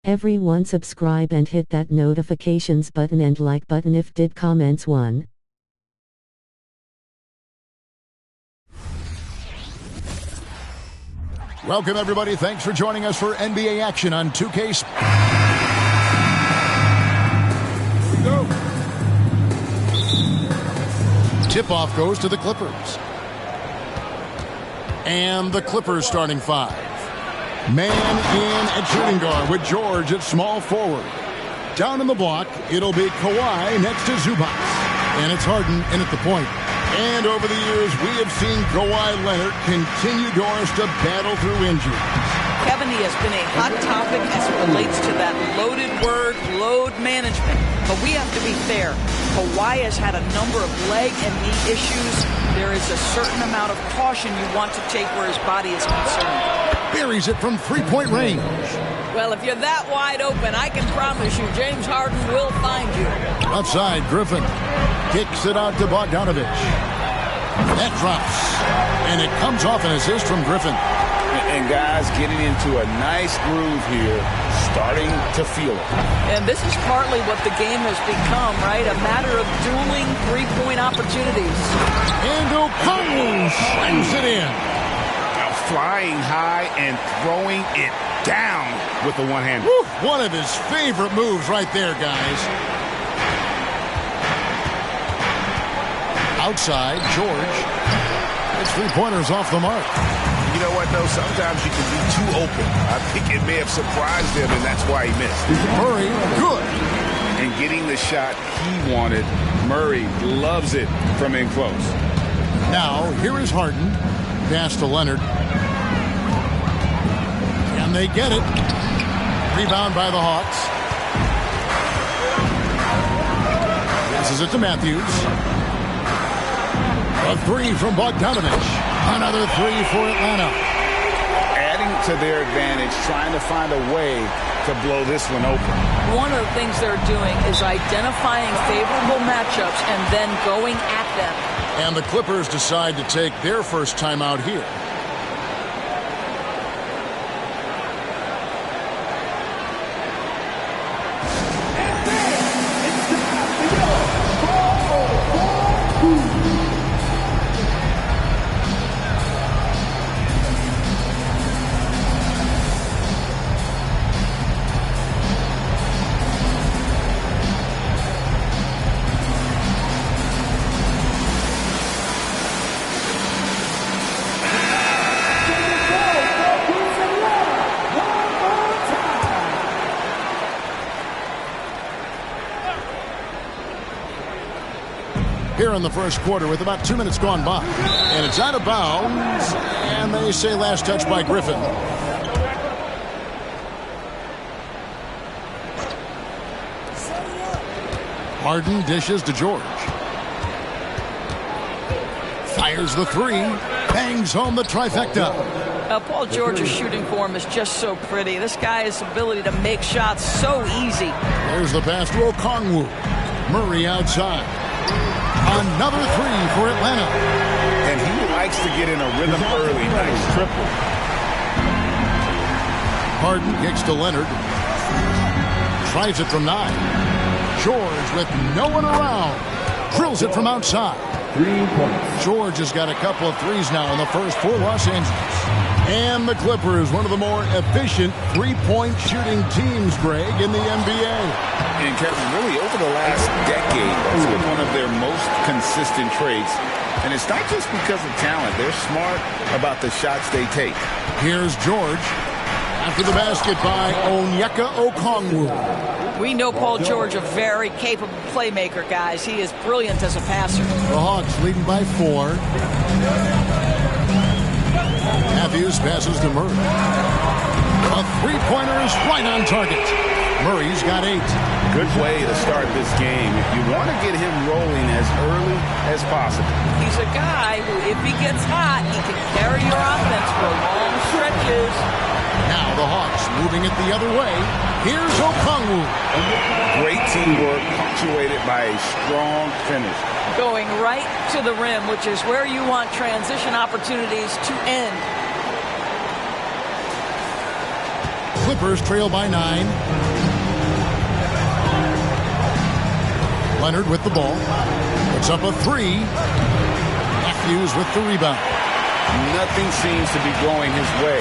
Everyone subscribe and hit that notifications button and like button if did comments 1. Welcome everybody, thanks for joining us for NBA action on 2K. Here we go. Tip-off goes to the Clippers. And the Clippers starting 5. Man in at shooting guard with George at small forward. Down in the block, it'll be Kawhi next to Zubac. And it's Harden in at the point. And over the years, we have seen Kawhi Leonard continue doors to battle through injuries. Kevin, he has been a hot topic as it relates to that loaded word, load management. But we have to be fair. Kawhi has had a number of leg and knee issues. There is a certain amount of caution you want to take where his body is concerned. Buries it from three-point range. Well, if you're that wide open, I can promise you James Harden will find you. Outside, Griffin kicks it out to Bogdanovich. That drops, and it comes off an assist from Griffin. And guys getting into a nice groove here, starting to feel it. And this is partly what the game has become, right? A matter of dueling three-point opportunities. And Okongwu slams it in. Flying high and throwing it down with the one-hander. One of his favorite moves right there, guys. Outside, George. His three-pointers off the mark. You know what, though? Sometimes you can be too open. I think it may have surprised him, and that's why he missed. Murray, good. And getting the shot he wanted, Murray loves it from in close. Now, here is Harden. Pass to Leonard. And they get it. Rebound by the Hawks. Passes it to Matthews. A three from Bogdanovich. Another three for Atlanta. Adding to their advantage, trying to find a way to blow this one open. One of the things they're doing is identifying favorable matchups and then going at them. And the Clippers decide to take their first timeout here. Here in the first quarter with about 2 minutes gone by. And it's out of bounds. And they say last touch by Griffin. Harden dishes to George. Fires the three. Bangs home the trifecta. Paul George's shooting form is just so pretty. This guy's ability to make shots so easy. There's the pass to Okongwu. Murray outside. Another three for Atlanta. And he likes to get in a rhythm early. Nice triple. Harden kicks to Leonard. Tries it from 9. George with no one around. Drills it from outside. 3 points. George has got a couple of threes now in the first for Los Angeles. And the Clippers, one of the more efficient three-point shooting teams, Greg, in the NBA. And Kevin, really over the last decade, that's been one of their most consistent traits. And it's not just because of talent. They're smart about the shots they take. Here's George. After the basket by Onyeka Okongwu. We know Paul George, a very capable playmaker, guys. He is brilliant as a passer. The Hawks leading by 4. Matthews passes to Murray. A three-pointer is right on target. Murray's got 8. Good way to start this game. You want to get him rolling as early as possible. He's a guy who, if he gets hot, he can carry your offense for long stretches. Now the Hawks moving it the other way. Here's Okongwu. Great teamwork punctuated by a strong finish. Going right to the rim, which is where you want transition opportunities to end. Clippers trail by 9. Leonard with the ball. Puts up a 3. Matthews with the rebound. Nothing seems to be going his way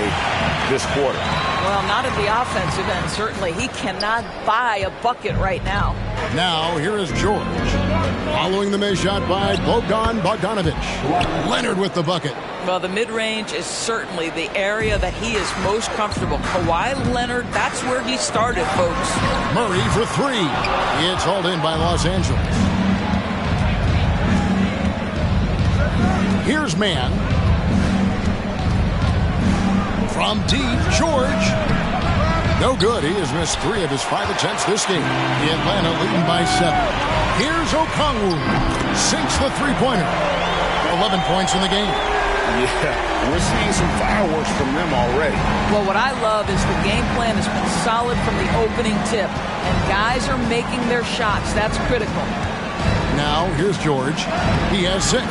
this quarter. Well, not at the offensive end, certainly. He cannot buy a bucket right now. Now, here is George. Following the missed shot by Bogdanovic. Leonard with the bucket. Well, the mid-range is certainly the area that he is most comfortable. Kawhi Leonard, that's where he started, folks. Murray for 3. It's hauled in by Los Angeles. Here's Mann. From deep, George. No good. He has missed 3 of his 5 attempts this game. Atlanta leading by 7. Here's Okongwu. Sinks the three-pointer. 11 points in the game. Yeah, we're seeing some fireworks from them already. Well, what I love is the game plan has been solid from the opening tip. And guys are making their shots. That's critical. Now, here's George. He has 6.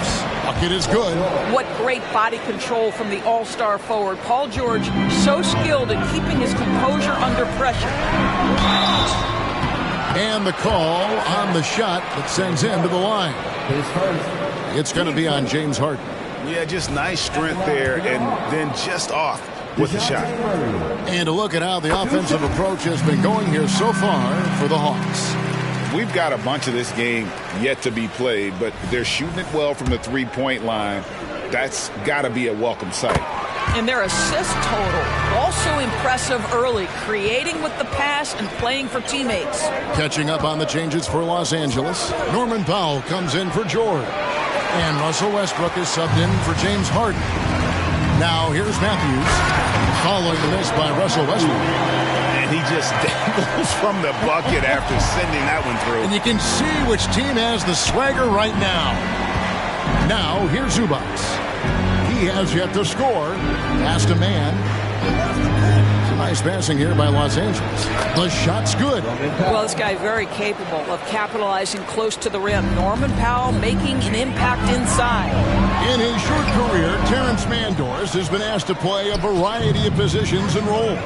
Bucket is good. What great body control from the all-star forward. Paul George, so skilled at keeping his composure under pressure. And the call on the shot that sends him to the line. It's going to be on James Harden. Yeah, just nice strength there, and then just off with the shot. And a look at how the offensive approach has been going here so far for the Hawks. We've got a bunch of this game yet to be played, but they're shooting it well from the three-point line. That's got to be a welcome sight. And their assist total, also impressive early, creating with the pass and playing for teammates. Catching up on the changes for Los Angeles, Norman Powell comes in for George. And Russell Westbrook is subbed in for James Harden. Now here's Matthews, following the miss by Russell Westbrook. And he just dangles from the bucket after sending that one through. And you can see which team has the swagger right now. Now, here's Zubac. He has yet to score. Pass to Mann. Some nice passing here by Los Angeles. The shot's good. Well, this guy very capable of capitalizing close to the rim. Norman Powell making an impact inside. In his short career, Terrence Mandors has been asked to play a variety of positions and roles.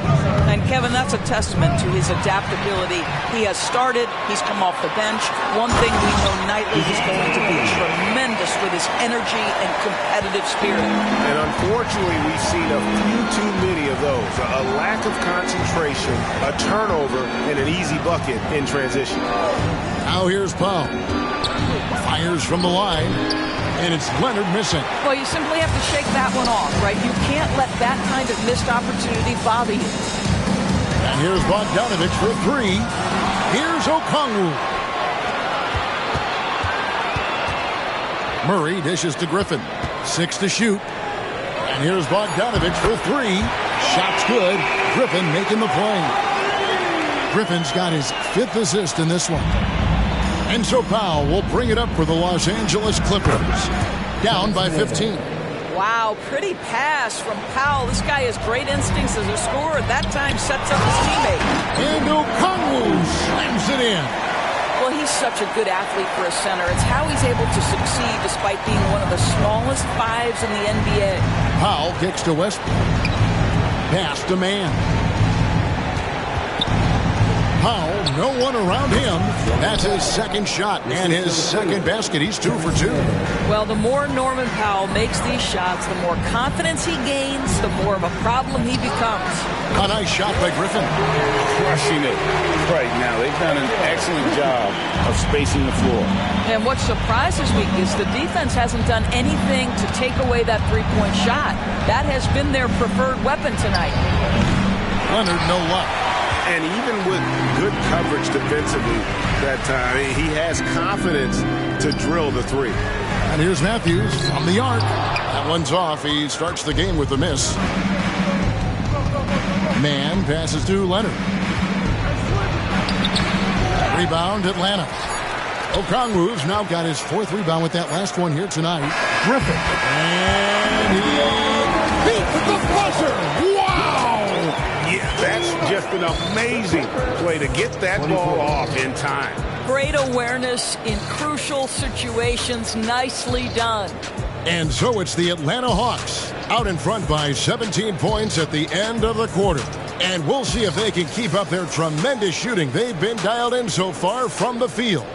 And, Kevin, that's a testament to his adaptability. He has started. He's come off the bench. One thing we know nightly, he's going to be tremendous with his energy and competitive spirit. And unfortunately, we've seen a few too many of those. A lack of concentration, a turnover, and an easy bucket in transition. Now here's Powell. Fires from the line. And it's Leonard missing. Well, you simply have to shake that one off, right? You can't let that kind of missed opportunity bother you. And here's Bogdanovic for 3. Here's Okongwu. Murray dishes to Griffin. 6 to shoot. And here's Bogdanovic for 3. Shot's good. Griffin making the play. Griffin's got his 5th assist in this one. And so Powell will bring it up for the Los Angeles Clippers. Down by 15. Wow, pretty pass from Powell. This guy has great instincts as a scorer. That time sets up his teammate. And Okongwu slams it in. Well, he's such a good athlete for a center. It's how he's able to succeed despite being one of the smallest 5s in the NBA. Powell kicks to Westbrook. Pass to Mann. Powell, no one around him. That's his 2nd shot and his 2nd basket. He's 2 for 2. Well, the more Norman Powell makes these shots, the more confidence he gains, the more of a problem he becomes. A nice shot by Griffin. Crushing it right now. They've done an excellent job of spacing the floor. And what surprised this week is the defense hasn't done anything to take away that three-point shot. That has been their preferred weapon tonight. Leonard, no luck. And even with good coverage defensively that time, he has confidence to drill the 3. And here's Matthews from the arc. That one's off. He starts the game with a miss. Mann passes to Leonard. Rebound, Atlanta. Okongwu's now got his 4th rebound with that last one here tonight. Griffin. And he beat the buzzer. Wow! Yeah, that's just an amazing play to get that ball off in time. Great awareness in crucial situations. Nicely done. And so it's the Atlanta Hawks out in front by 17 points at the end of the quarter. And we'll see if they can keep up their tremendous shooting. They've been dialed in so far from the field.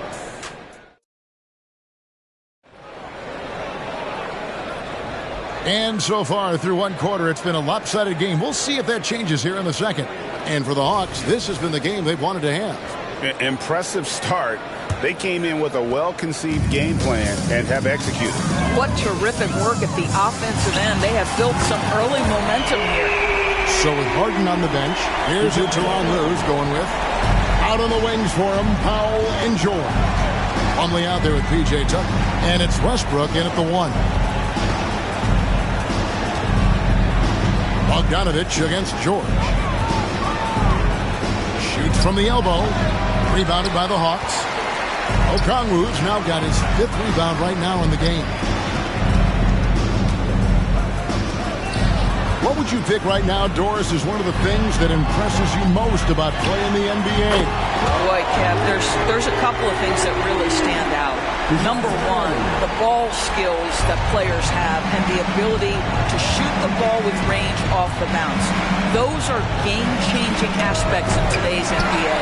And so far through one quarter, it's been a lopsided game. We'll see if that changes here in the second. And for the Hawks, this has been the game they've wanted to have. Impressive start. They came in with a well-conceived game plan and have executed. What terrific work at the offensive end. They have built some early momentum here. So with Harden on the bench, here's who Tyronn Lue's going with. Out on the wings for him, Powell and George. Plumlee out there with P.J. Tucker. And it's Westbrook in at the 1. Bogdanovich against George. Shoots from the elbow. Rebounded by the Hawks. Okongwu's now got his 5th rebound right now in the game. What would you pick right now, Doris, is one of the things that impresses you most about playing the NBA? Boy, Kev, there's a couple of things that really stand out. Number one, the ball skills that players have and the ability to shoot the ball with range off the bounce. Those are game-changing aspects in today's NBA.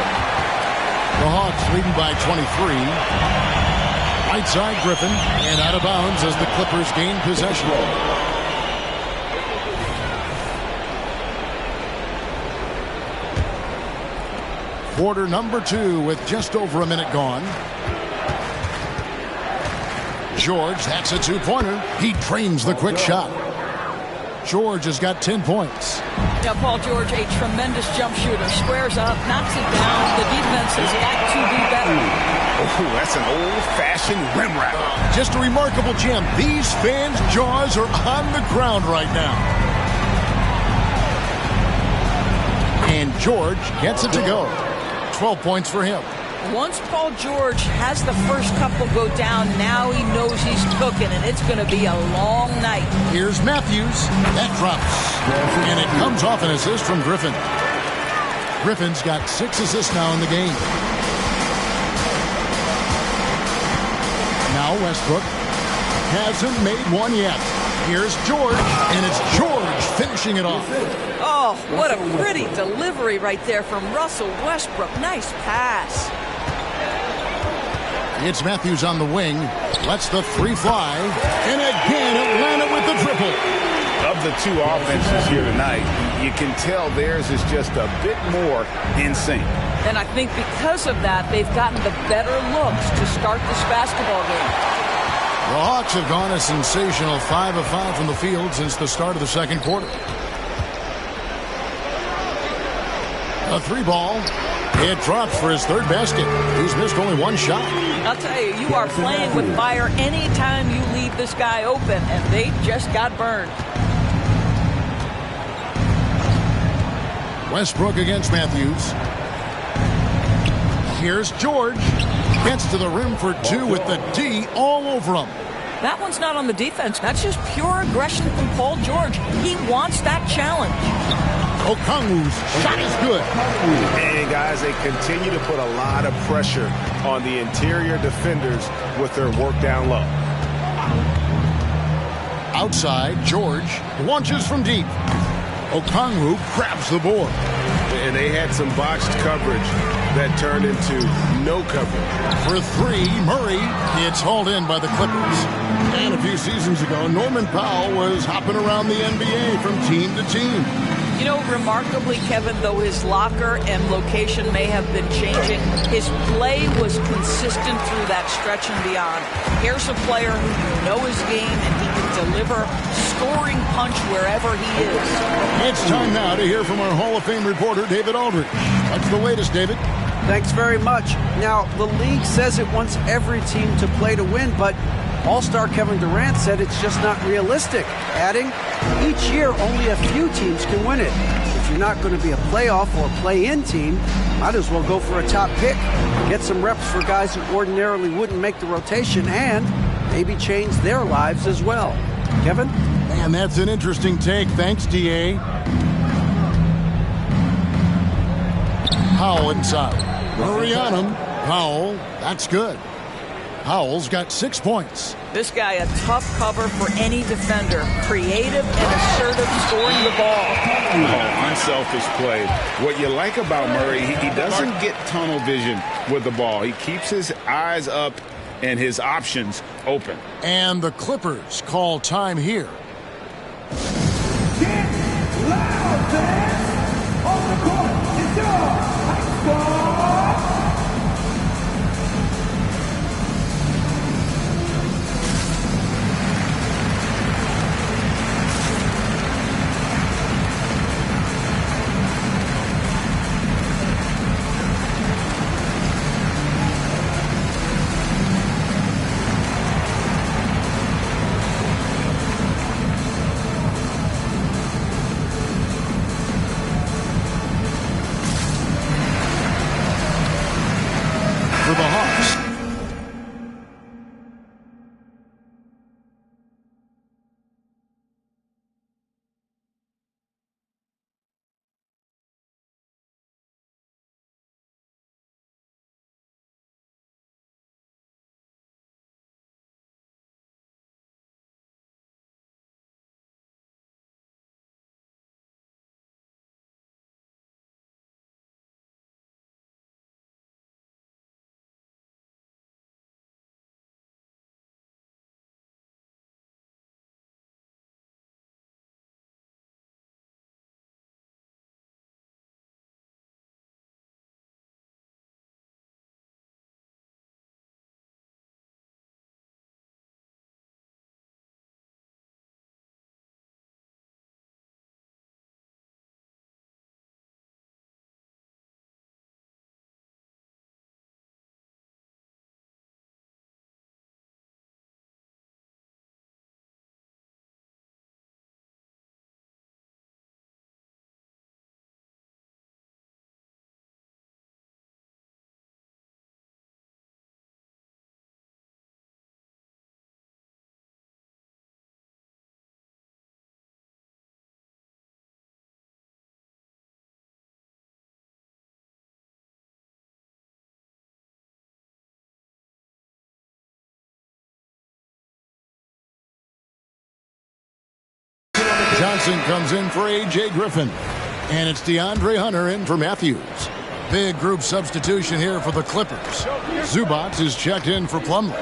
The Hawks leading by 23. Right side Griffin, and out of bounds as the Clippers gain possession. Quarter number 2 with just over a minute gone. George, that's a 2-pointer. He trains the quick shot. George has got 10 points. Yeah, Paul George, a tremendous jump shooter. Squares up, knocks it down. The defense has got to be better. Oh, that's an old-fashioned rim wrap. Just a remarkable jam. These fans' jaws are on the ground right now. And George gets it to go. 12 points for him. Once Paul George has the first couple go down, now he knows he's cooking, and it's going to be a long night. Here's Matthews. That drops. And it comes off an assist from Griffin. Griffin's got 6 assists now in the game. Now Westbrook hasn't made one yet. Here's George, and it's George finishing it off. Oh, what a pretty delivery right there from Russell Westbrook. Nice pass. It's Matthews on the wing. Lets the 3 fly. And again, Atlanta with the triple. Of the 2 offenses here tonight, you can tell theirs is just a bit more in sync. And I think because of that, they've gotten the better looks to start this basketball game. The Hawks have gone a sensational 5 of 5 from the field since the start of the second quarter. A 3 ball. It drops for his 3rd basket. He's missed only 1 shot. I'll tell you, you are playing with fire anytime you leave this guy open, and they just got burned. Westbrook against Matthews. Here's George. Gets to the rim for 2 with the D all over him. That one's not on the defense. That's just pure aggression from Paul George. He wants that challenge. Okongwu's shot is good. And guys, they continue to put a lot of pressure on the interior defenders with their work down low. Outside, George launches from deep. Okongwu grabs the board. And they had some botched coverage that turned into no coverage. For 3, Murray. It's hauled in by the Clippers. And a few seasons ago, Norman Powell was hopping around the NBA from team to team. You know, remarkably, Kevin, though his locker and location may have been changing, his play was consistent through that stretch and beyond. Here's a player who you know his game, and he can deliver scoring punch wherever he is. It's time now to hear from our Hall of Fame reporter, David Aldridge. What's the latest, David? Thanks very much. Now, the league says it wants every team to play to win, but All-Star Kevin Durant said it's just not realistic, adding, each year only a few teams can win it. If you're not going to be a playoff or play-in team, might as well go for a top pick, get some reps for guys who ordinarily wouldn't make the rotation, and maybe change their lives as well. Kevin? Man, that's an interesting take. Thanks, D.A. Powell inside. Murray on him. Powell, that's good. Powell's got 6 points. This guy a tough cover for any defender. Creative and assertive scoring the ball. Oh, unselfish play. What you like about Murray, he doesn't get tunnel vision with the ball. He keeps his eyes up and his options open. And the Clippers call time here. Get loud, fans! On the court, it's your high score! For the Hawks. Johnson comes in for A.J. Griffin. And it's DeAndre Hunter in for Matthews. Big group substitution here for the Clippers. Zubac is checked in for Plumlee.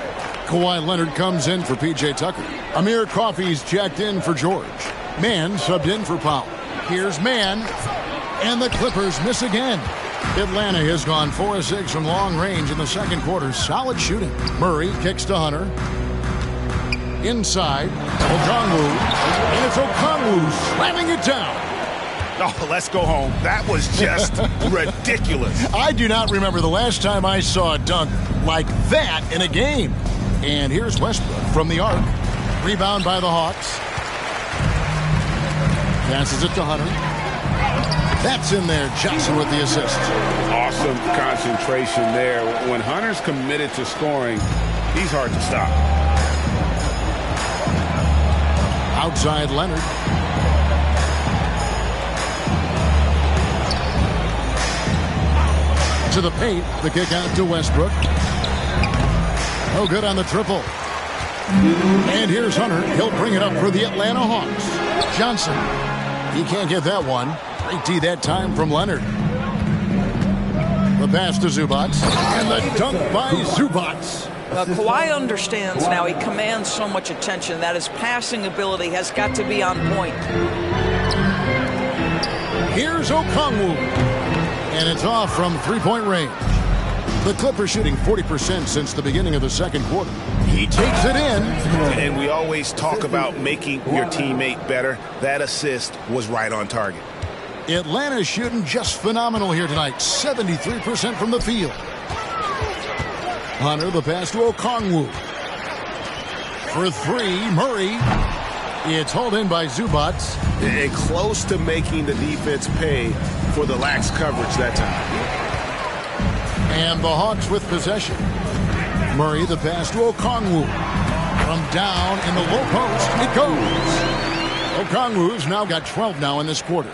Kawhi Leonard comes in for P.J. Tucker. Amir Coffey's checked in for George. Mann subbed in for Powell. Here's Mann. And the Clippers miss again. Atlanta has gone 4-6 from long range in the second quarter. Solid shooting. Murray kicks to Hunter. Inside, Okongwu, and it's Okongwu slamming it down. Oh, let's go home. That was just ridiculous. I do not remember the last time I saw a dunk like that in a game. And here's Westbrook from the arc. Rebound by the Hawks. Passes it to Hunter. That's in there. Johnson with the assist. Awesome concentration there. When Hunter's committed to scoring, he's hard to stop. Outside Leonard. To the paint. The kick out to Westbrook. No good on the triple. And here's Hunter. He'll bring it up for the Atlanta Hawks. Johnson. He can't get that one. Great D that time from Leonard. The pass to Zubac. And the dunk by Zubac. Kawhi understands now. He commands so much attention that his passing ability has got to be on point. Here's Okongwu. And it's off from three-point range. The Clippers shooting 40% since the beginning of the second quarter. He takes it in. And we always talk about making your teammate better. That assist was right on target. Atlanta's shooting just phenomenal here tonight. 73% from the field. Hunter, the pass to Okongwu. For three, Murray. It's hauled in by Zubac. And close to making the defense pay for the lax coverage that time. And the Hawks with possession. Murray, the pass to Okongwu. From down in the low post, it goes. Okongwu's now got 12 now in this quarter.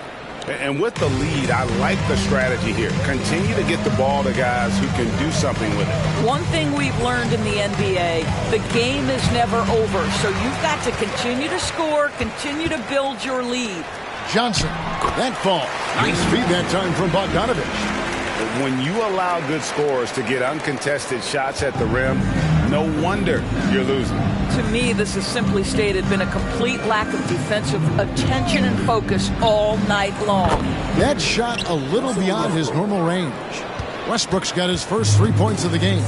And with the lead, I like the strategy here. Continue to get the ball to guys who can do something with it. One thing we've learned in the NBA, the game is never over. So you've got to continue to score, continue to build your lead. Johnson, that fall. Nice feed that time from Bogdanovich. When you allow good scorers to get uncontested shots at the rim, no wonder you're losing. To me, this has simply stated been a complete lack of defensive attention and focus all night long. That shot a little beyond his normal range. Westbrook's got his first 3 points of the game.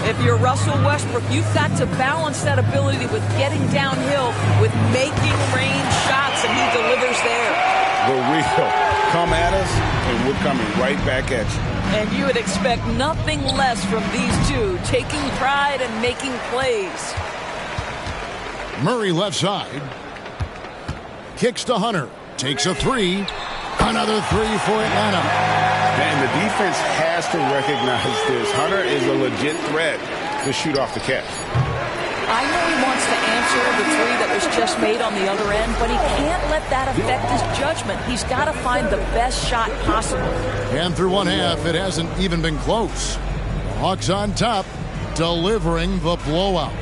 If you're Russell Westbrook, you've got to balance that ability with getting downhill, with making range shots, and he delivers there. The real come at us, and we're coming right back at you. And you would expect nothing less from these two, taking pride and making plays. Murray left side. Kicks to Hunter. Takes a three. Another three for Atlanta. And the defense has to recognize this. Hunter is a legit threat to shoot off the catch. I know he wants to answer the three that was just made on the other end, but he can't let that affect his judgment. He's got to find the best shot possible. And through one half, it hasn't even been close. Hawks on top, delivering the blowout.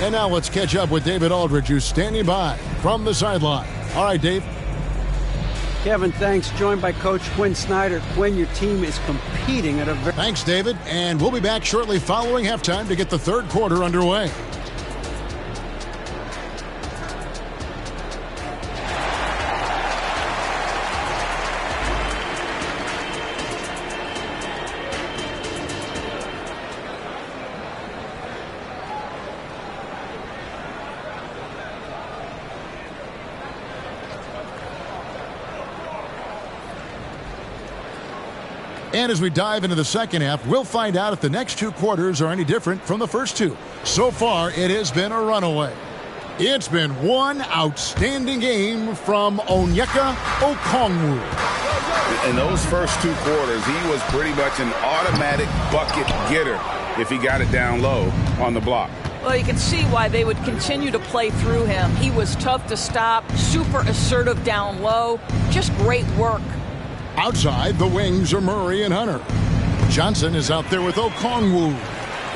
And now let's catch up with David Aldridge, who's standing by from the sideline. All right, Dave. Kevin, thanks. Joined by Coach Quinn Snyder. Quinn, your team is competing at a very... Thanks, David. And we'll be back shortly following halftime to get the third quarter underway. And as we dive into the second half, we'll find out if the next two quarters are any different from the first two. So far, it has been a runaway. It's been one outstanding game from Onyeka Okongwu. In those first two quarters, he was pretty much an automatic bucket getter if he got it down low on the block. Well, you can see why they would continue to play through him. He was tough to stop, super assertive down low, just great work. Outside, the wings are Murray and Hunter. Johnson is out there with Okongwu.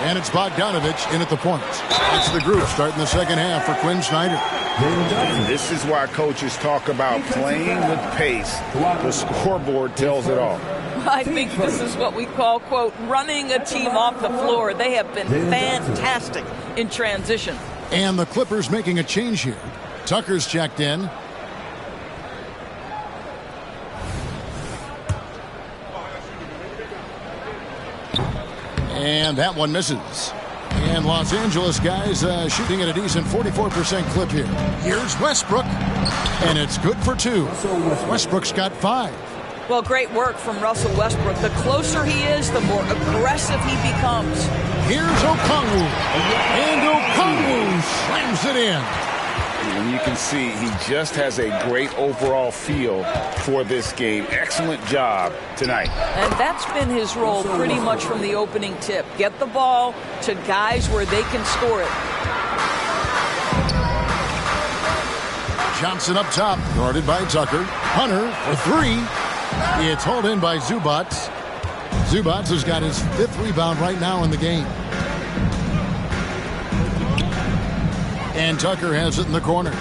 And it's Bogdanovich in at the point. That's the group starting the second half for Quinn Snyder. And this is why coaches talk about playing with pace. The scoreboard tells it all. I think this is what we call, quote, running a team off the floor. They have been fantastic in transition. And the Clippers making a change here. Tucker's checked in. And that one misses. And Los Angeles guys shooting at a decent 44% clip here. Here's Westbrook. And it's good for two. Westbrook's got 5. Well, great work from Russell Westbrook. The closer he is, the more aggressive he becomes. Here's Okongwu. And Okongwu slams it in. And you can see he just has a great overall feel for this game. Excellent job tonight. And that's been his role pretty much from the opening tip. Get the ball to guys where they can score it. Johnson up top, guarded by Tucker. Hunter for 3. It's hauled in by Zubac. Zubac has got his 5th rebound right now in the game. And Tucker has it in the corner.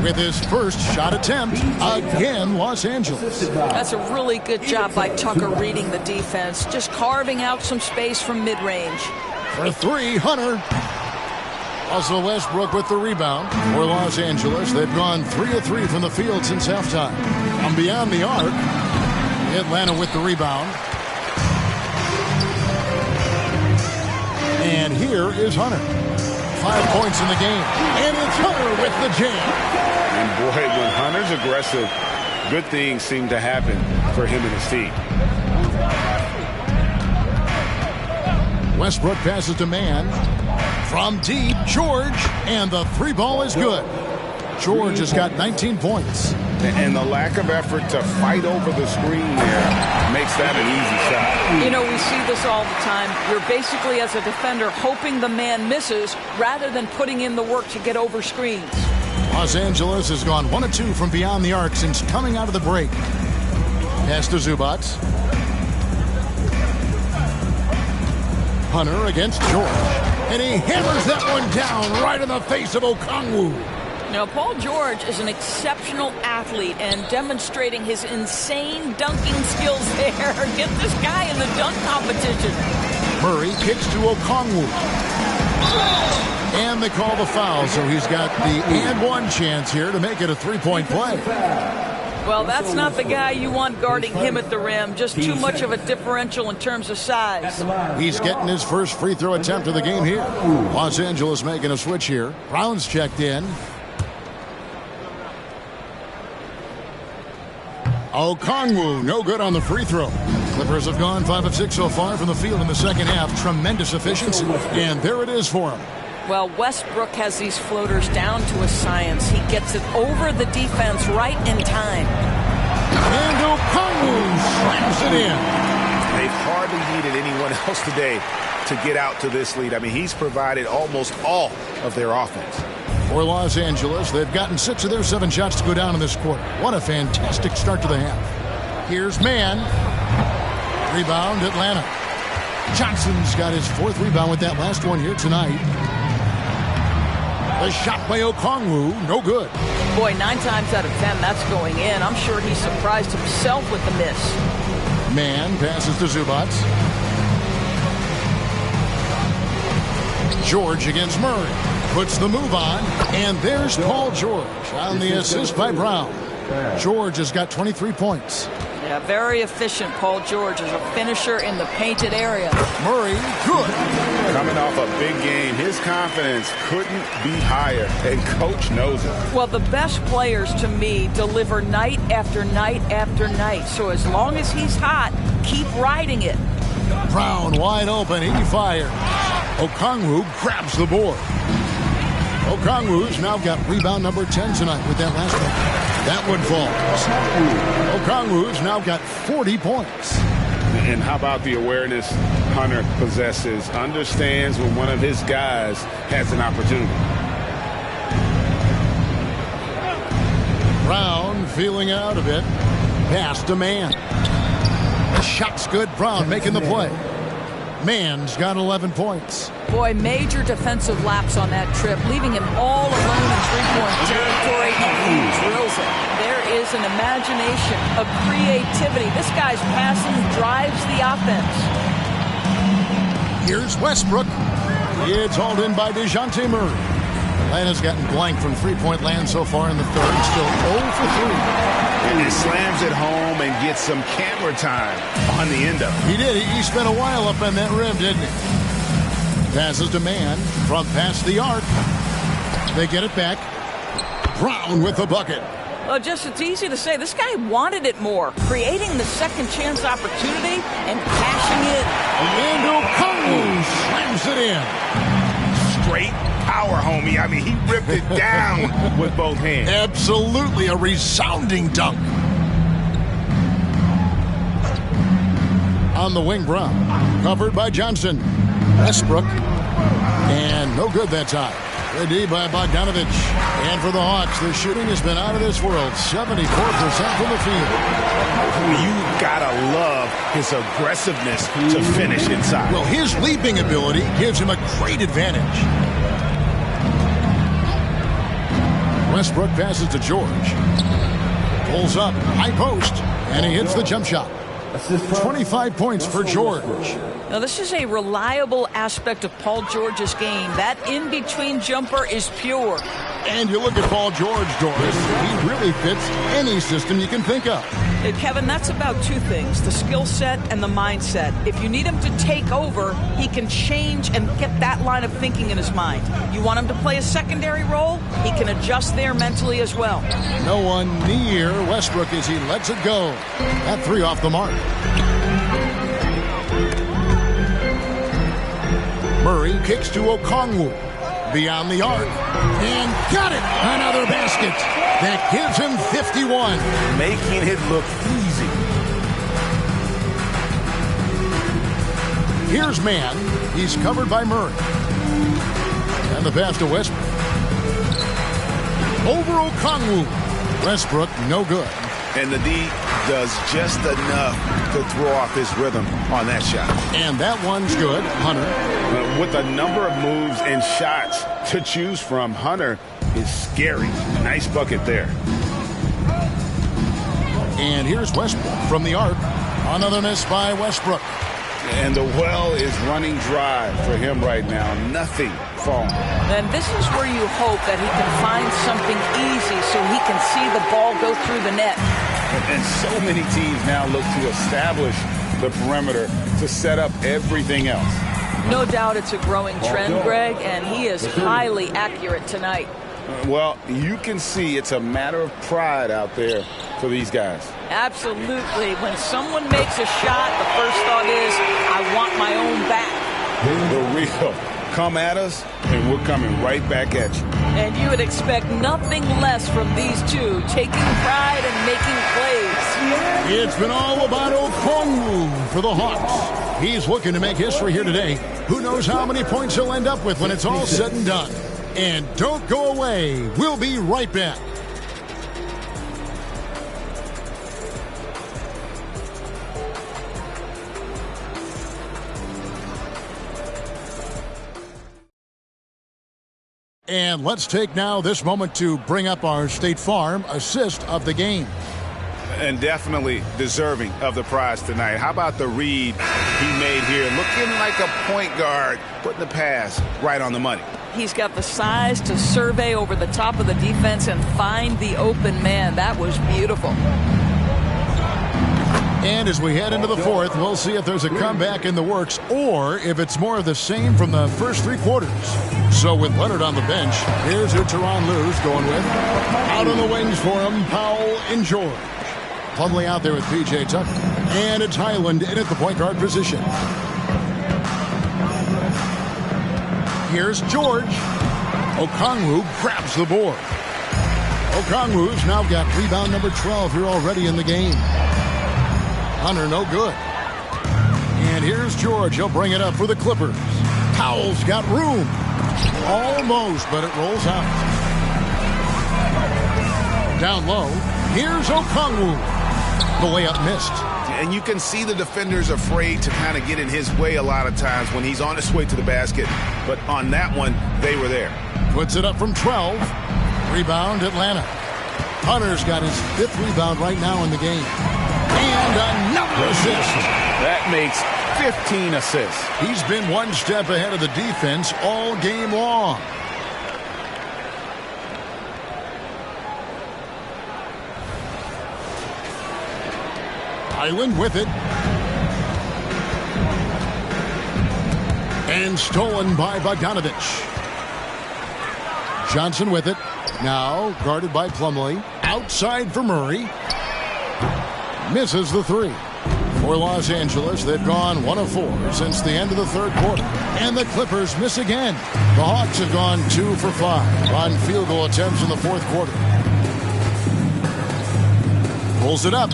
With his first shot attempt, again, Los Angeles. That's a really good job by Tucker reading the defense, just carving out some space from mid-range. For 3, Hunter. Also Westbrook with the rebound for Los Angeles. They've gone 3 of 3 from the field since halftime. From beyond the arc, Atlanta with the rebound. And here is Hunter. 5 points in the game. And it's Hunter with the jam. And boy, when Hunter's aggressive, good things seem to happen for him and his team. Westbrook passes to man. From deep, George. And the 3 ball is good. George has got 19 points. And the lack of effort to fight over the screen there makes that an easy shot. You know, we see this all the time. You're basically, as a defender, hoping the man misses rather than putting in the work to get over screens. Los Angeles has gone 1 of 2 from beyond the arc since coming out of the break. Pass to Zubac. Hunter against George. And he hammers that one down right in the face of Okongwu. Now, Paul George is an exceptional athlete and demonstrating his insane dunking skills there. Get this guy in the dunk competition. Murray kicks to Okongwu. And they call the foul, so he's got the and one chance here to make it a three-point play. Well, that's not the guy you want guarding him at the rim. Just too much of a differential in terms of size. He's getting his first free throw attempt of the game here. Los Angeles making a switch here. Brown's checked in. Okongwu, no good on the free throw. Clippers have gone 5 of 6 so far from the field in the second half. Tremendous efficiency. And there it is for him. Well, Westbrook has these floaters down to a science. He gets it over the defense right in time. And Okongwu slams it in. They've hardly needed anyone else today to get out to this lead. I mean, he's provided almost all of their offense. For Los Angeles, they've gotten 6 of their 7 shots to go down in this quarter. What a fantastic start to the half. Here's Mann. Rebound, Atlanta. Johnson's got his 4th rebound with that last one here tonight. The shot by Okongwu, no good. Boy, 9 times out of 10, that's going in. I'm sure he surprised himself with the miss. Mann passes to Zubac. George against Murray. Puts the move on, and there's Paul George on the assist by Brown. George has got 23 points. Yeah, very efficient. Paul George is a finisher in the painted area. Murray, good. Coming off a big game, his confidence couldn't be higher, and Coach knows it. Well, the best players, to me, deliver night after night after night. So as long as he's hot, keep riding it. Brown wide open, he fires. Okongwu grabs the board. Okongwu's now got rebound number 10 tonight with that last one. That one falls. Okongwu's now got 40 points. And how about the awareness Hunter possesses? Understands when one of his guys has an opportunity. Brown feeling out of it. Pass to Mann. The shot's good. Brown making the play. Mann's got 11 points. Boy, major defensive lapse on that trip, leaving him all alone in three-point territory, and he drills it. There is an imagination, a creativity. This guy's passing drives the offense. Here's Westbrook. It's hauled in by DeJounte Murray. Atlanta's gotten blank from three-point land so far in the third. Still 0 for 3. And he slams it home and gets some camera time on the end of it. He did. He spent a while up on that rim, didn't he? Passes to Mann from past the arc. They get it back. Brown with the bucket. Well, just it's easy to say this guy wanted it more, creating the second chance opportunity and cashing in. And Okongwu slams it in. Straight power, homie. I mean, he ripped it down with both hands. Absolutely a resounding dunk. On the wing, Brown. Covered by Johnson. Westbrook. And no good that time. Good D by Bogdanovich. And for the Hawks, the shooting has been out of this world. 74% from the field. You gotta love his aggressiveness to finish inside. Well, his leaping ability gives him a great advantage. Westbrook passes to George. Pulls up, high post, and he hits the jump shot. 25 points for George. Now, this is a reliable aspect of Paul George's game. That in-between jumper is pure. And you look at Paul George, Doris, he really fits any system you can think of. And Kevin, that's about two things, the skill set and the mindset. If you need him to take over, he can change and get that line of thinking in his mind. You want him to play a secondary role, he can adjust there mentally as well. No one near Westbrook as he lets it go. That three off the mark. Murray kicks to Okongwu. Beyond the arc. And got it! Another basket. That gives him 51. Making it look easy. Here's Mann. He's covered by Murray. And the pass to Westbrook. Over Okongwu. Westbrook, no good. And the D does just enough to throw off his rhythm on that shot. And that one's good. Hunter. With a number of moves and shots to choose from, Hunter is scary. Nice bucket there. And here's Westbrook from the arc. Another miss by Westbrook. And the well is running dry for him right now. Nothing falling. And this is where you hope that he can find something easy so he can see the ball go through the net. And so many teams now look to establish the perimeter to set up everything else. No doubt it's a growing trend, Greg, and he is highly accurate tonight. Well, you can see it's a matter of pride out there for these guys. Absolutely. When someone makes a shot, the first thought is, I want my own back. The real come at us, and we're coming right back at you. And you would expect nothing less from these two, taking pride and making plays. It's been all about Okongwu for the Hawks. He's looking to make history here today. Who knows how many points he'll end up with when it's all said and done. And don't go away. We'll be right back. And let's take now this moment to bring up our State Farm assist of the game. And definitely deserving of the prize tonight. How about the read he made here? Looking like a point guard, putting the pass right on the money. He's got the size to survey over the top of the defense and find the open man. That was beautiful. And as we head into the fourth, we'll see if there's a comeback in the works or if it's more of the same from the first three quarters. So with Leonard on the bench, here's who Teron Lue's going with. Out on the wings for him, Powell and George. Plumlee out there with P.J. Tucker. And it's Highland in at the point guard position. Here's George. Okongwu grabs the board. Okongwu's now got rebound number 12 here already in the game. Hunter, no good. And here's George. He'll bring it up for the Clippers. Powell's got room. Almost, but it rolls out. Down low. Here's Okongwu. The layup missed. And you can see the defenders afraid to kind of get in his way a lot of times when he's on his way to the basket. But on that one, they were there. Puts it up from 12. Rebound, Atlanta. Hunter's got his 5th rebound right now in the game. And another assist. That makes 15 assists. He's been one step ahead of the defense all game long. Highland with it. And stolen by Bogdanovich. Johnson with it. Now guarded by Plumlee. Outside for Murray. Misses the three. For Los Angeles, they've gone 1 of 4 since the end of the third quarter. And the Clippers miss again. The Hawks have gone 2 for 5 on field goal attempts in the fourth quarter. Pulls it up.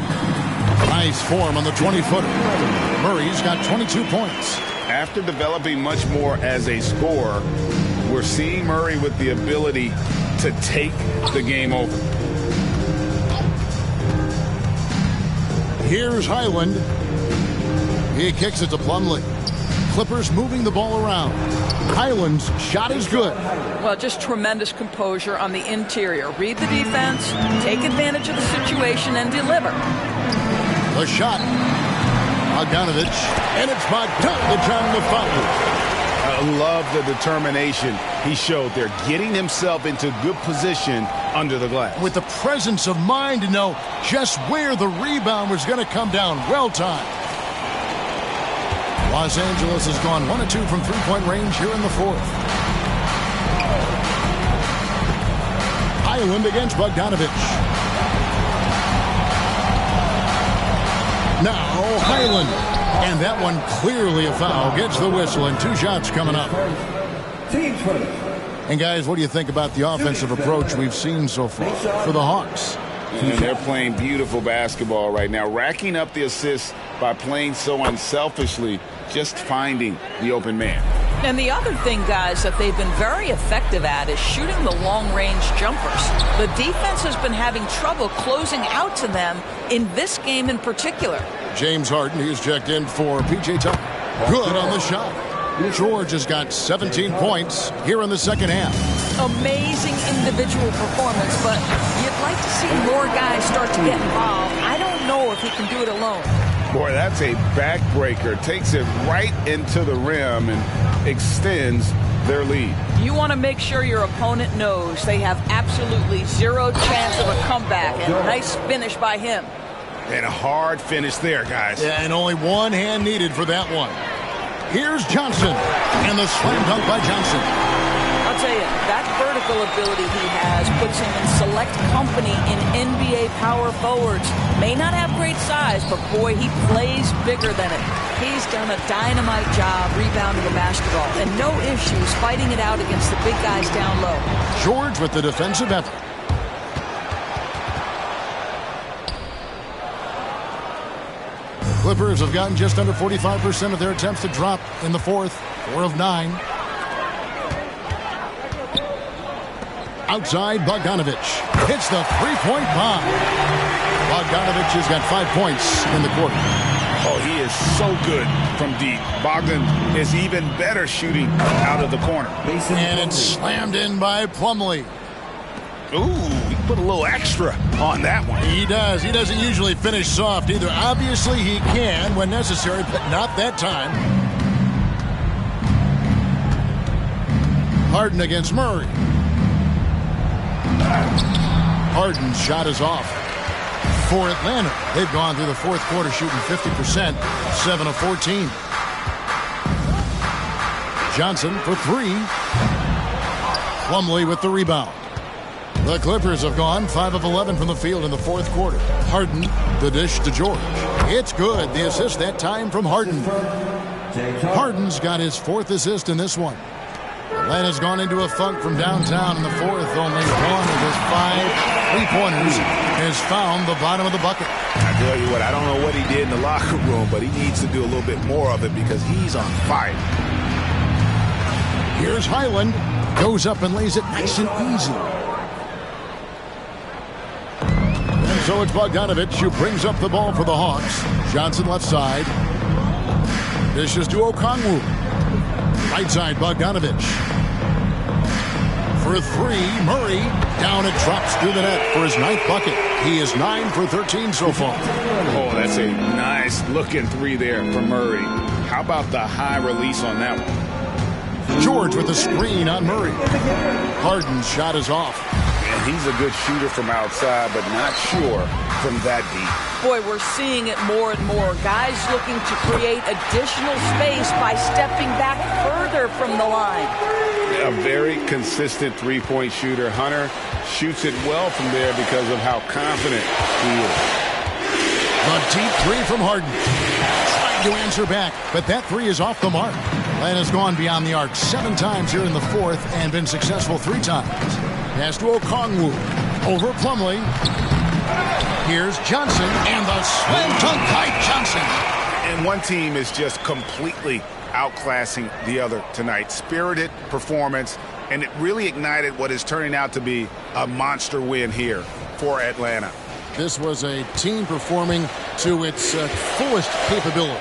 Nice form on the 20-footer. Murray's got 22 points. After developing much more as a scorer, we're seeing Murray with the ability to take the game over. Here's Highland. He kicks it to Plumlee. Clippers moving the ball around. Highland's shot is good. Well, just tremendous composure on the interior. Read the defense, take advantage of the situation, and deliver. The shot. Bogdanovich. And it's Bogdanovich on the foul. I love the determination he showed there, getting himself into good position under the glass. With the presence of mind to know just where the rebound was going to come down. Well timed. Los Angeles has gone 1 of 2 from three-point range here in the fourth. Highland against Bogdanovich. Now Highland. And that one clearly a foul. Gets the whistle and 2 shots coming up. And guys, what do you think about the offensive approach we've seen so far for the Hawks? And they're playing beautiful basketball right now, racking up the assists by playing so unselfishly, just finding the open man. And the other thing, guys, that they've been very effective at is shooting the long-range jumpers. The defense has been having trouble closing out to them in this game in particular. James Harden, he's checked in for P.J. Tucker. Good on the shot. George has got 17 points here in the second half. Amazing individual performance, but you'd like to see more guys start to get involved. I don't know if he can do it alone. Boy, that's a backbreaker. Takes it right into the rim and extends their lead. You want to make sure your opponent knows they have absolutely zero chance of a comeback. And nice finish by him. And a hard finish there, guys. Yeah, and only one hand needed for that one. Here's Johnson, and the slam dunk by Johnson. I'll tell you, that vertical ability he has puts him in select company in NBA power forwards. May not have great size, but boy, he plays bigger than it. He's done a dynamite job rebounding the basketball, and no issues fighting it out against the big guys down low. George with the defensive effort. Clippers have gotten just under 45% of their attempts to drop in the fourth. 4 of 9. Outside, Bogdanovich hits the three-point bomb. Bogdanovich has got 5 points in the quarter. Oh, he is so good from deep. Bogdan is even better shooting out of the corner. And it's slammed in by Plumlee. Ooh, he put a little extra on that one. He does. He doesn't usually finish soft either. Obviously, he can when necessary, but not that time. Harden against Murray. Harden's shot is off. For Atlanta, they've gone through the fourth quarter shooting 50%, 7 of 14. Johnson for 3. Plumlee with the rebound. The Clippers have gone 5 of 11 from the field in the fourth quarter. Harden, the dish to George. It's good. The assist that time from Harden. Harden's got his 4th assist in this one. Atlanta's gone into a funk from downtown in the fourth. Only one of his 5 3-pointers has found the bottom of the bucket. I tell you what, I don't know what he did in the locker room, but he needs to do a little bit more of it because he's on fire. Here's Highland. Goes up and lays it nice and easy. And so it's Bogdanovich who brings up the ball for the Hawks. Johnson left side. Dishes to Okongwu. Right side, Bogdanovich. For 3, Murray. Down it drops through the net for his 9th bucket. He is 9 for 13 so far. Oh, that's a nice looking 3 there for Murray. How about the high release on that one? George with the screen on Murray. Harden's shot is off. And he's a good shooter from outside, but not sure from that deep. Boy, we're seeing it more and more. Guys looking to create additional space by stepping back further from the line. A very consistent three-point shooter. Hunter shoots it well from there because of how confident he is. The deep 3 from Harden. Trying to answer back, but that 3 is off the mark. Atlanta's gone beyond the arc 7 times here in the fourth and been successful 3 times. Pass to Okongwu. Over Plumlee. Here's Johnson, and the slam dunk by Johnson. And one team is just completely outclassing the other tonight. Spirited performance, and it really ignited what is turning out to be a monster win here for Atlanta. This was a team performing to its fullest capability.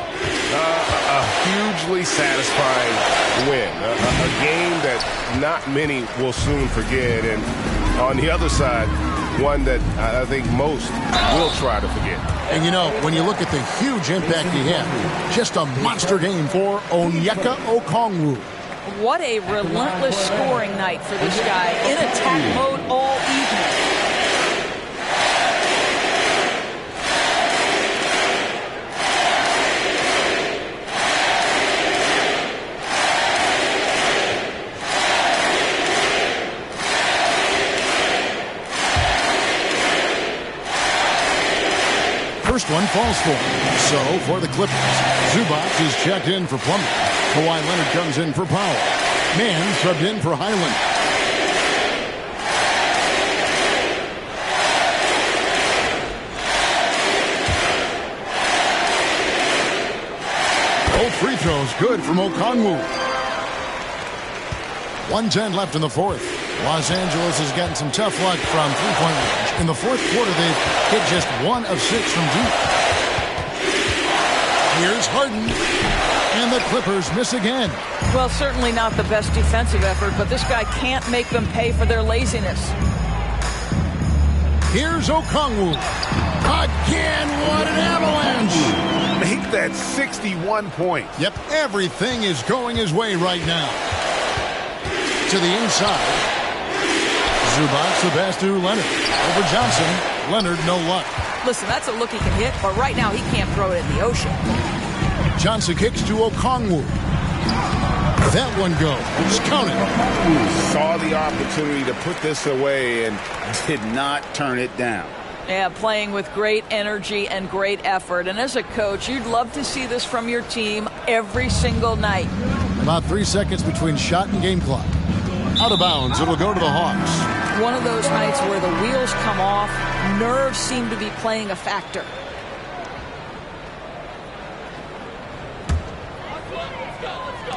A hugely satisfying win. A game that not many will soon forget. And on the other side, one that I think most will try to forget. And you know, when you look at the huge impact he had, just a monster game for Onyeka Okongwu. What a relentless scoring night for this guy. In attack mode all evening. First one falls for him. So, for the Clippers, Zubac is checked in for Plumlee. Kawhi Leonard comes in for Powell. Mann subbed in for Highland. Both free throws good from Okongwu. 1:10 left in the fourth. Los Angeles is getting some tough luck from three-point range. In the fourth quarter, they've hit just 1 of 6 from deep. Here's Harden, and the Clippers miss again. Well, certainly not the best defensive effort, but this guy can't make them pay for their laziness. Here's Okongwu. Again, what an avalanche! Make that 61 points. Yep, everything is going his way right now. To the inside. Zubac, the pass to Leonard. Over Johnson. Leonard, no luck. Listen, that's a look he can hit, but right now he can't throw it in the ocean. Johnson kicks to Okongwu. That one goes. Counted. Saw the opportunity to put this away and did not turn it down. Yeah, playing with great energy and great effort. And as a coach, you'd love to see this from your team every single night. About 3 seconds between shot and game clock. Out of bounds, it'll go to the Hawks. One of those nights where the wheels come off, nerves seem to be playing a factor.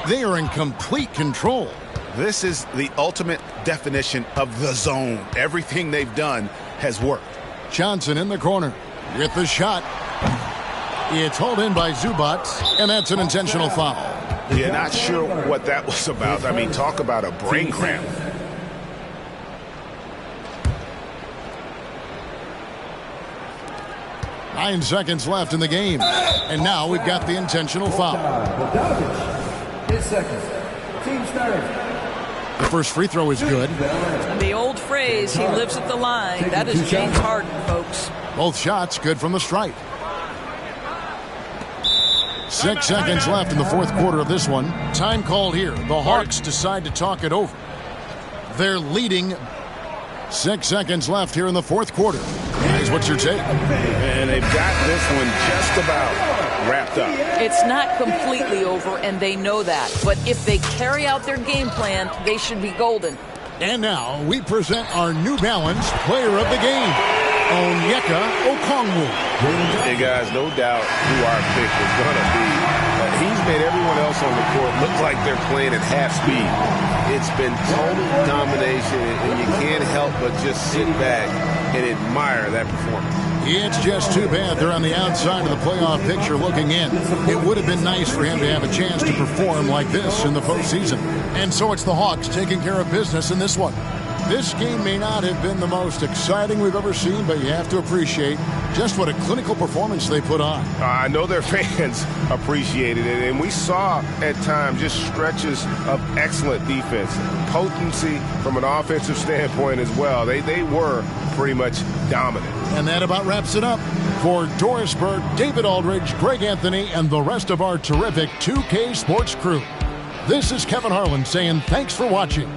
They are in complete control. This is the ultimate definition of the zone. Everything they've done has worked. Johnson in the corner with the shot. It's hauled in by Zubac, and that's an intentional foul. Yeah, not sure what that was about. I mean, talk about a brain cramp. Nine seconds left in the game. And now we've got the intentional foul. His seconds. Team started. The first free throw is good. The old phrase, he lives at the line. That is James Harden, folks. Both shots good from the stripe. 6 seconds left in the fourth quarter of this one. Time called here. The Hawks decide to talk it over. They're leading. 6 seconds left here in the fourth quarter. Guys, what's your take? And they've got this one just about wrapped up. It's not completely over, and they know that. But if they carry out their game plan, they should be golden. And now we present our New Balance player of the game, Onyeka Okongwu. Hey, guys, no doubt who our pick is going to be. He's made everyone else on the court look like they're playing at half speed. It's been total domination, and you can't help but just sit back and admire that performance. It's just too bad they're on the outside of the playoff picture looking in. It would have been nice for him to have a chance to perform like this in the postseason. And so it's the Hawks taking care of business in this one. This game may not have been the most exciting we've ever seen, but you have to appreciate just what a clinical performance they put on. I know their fans appreciated it, and we saw at times just stretches of excellent defense, potency from an offensive standpoint as well. They were pretty much dominant. And that about wraps it up. For Doris Burke, David Aldridge, Greg Anthony, and the rest of our terrific 2K Sports crew, this is Kevin Harlan saying thanks for watching.